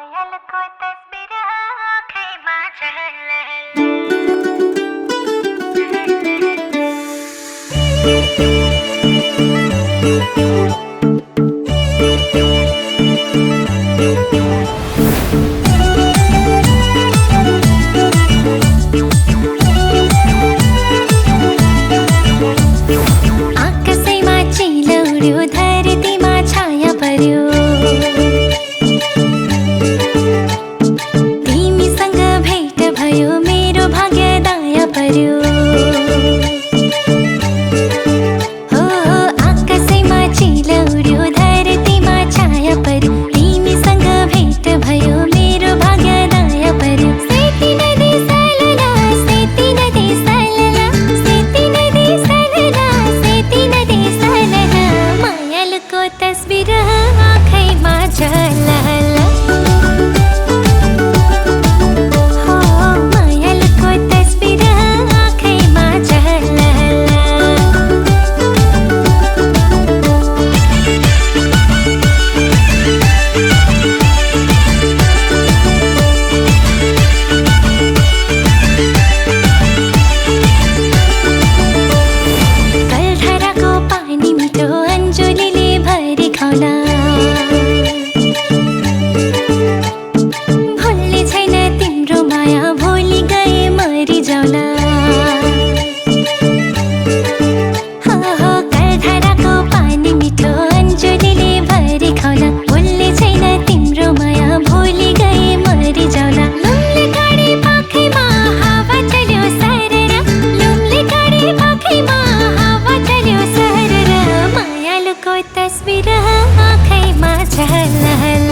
मायलको तस्बिर आँखैमा झलहल आकाशैमा चिलौड्यो धरतीमा छाया पर्यो तिमीसँग भेट भयो मेरो भाग्य दाया पर्यो हो आकाशैमा चिलौड्यो धरतीमा छाया पर्यो तिमीसँग भेट भयो मेरो भाग्य दाया पर्यो सेती नदी सलला सेती नदी सलला सेती नदी सलला सेती नदी सलला मायलको तस्बिर आँखैमा झलहल भुल्ने छैन तिम्रो माया भोलि गए मरि जाउला हो कलधाराको पानी मिठो अन्जुलीले भरि खाउला भुल्ने छैन तिम्रो माया भोलि गए मरि जाउला लुम्ले गाडी पाखैमा हावा चल्यो सरर लुम्ले गाडी पाखैमा हावा चल्यो सरर मायालुको तस्बिर आँखैमा झलहल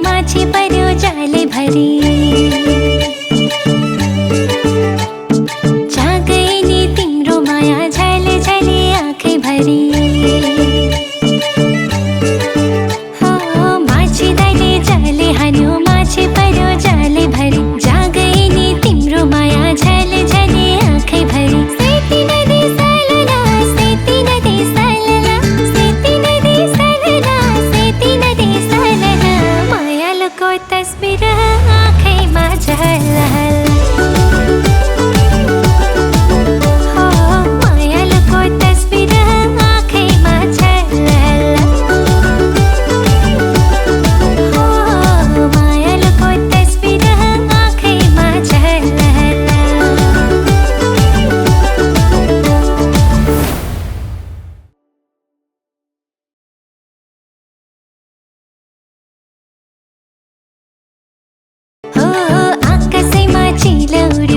माछी पर्यो जाले भरी जागै नि तिम्रो माया झले झले आँखै भरी हो माछी दाइले जाले हान्यो माछी पर्यो जाले भरी जागै नि तिम्रो माया झले झले आँखै भरी सेती नदी सलला सेती नदी सलला सेती नदी सलला सेती नदी सलला मायालुको तस्बिर आँखैमा झलहल हो मायालुको तस्बिर आँखैमा झलहल हो मायालुको तस्बिर आँखैमा झलहल हो आकाशैमा चिलौड्यो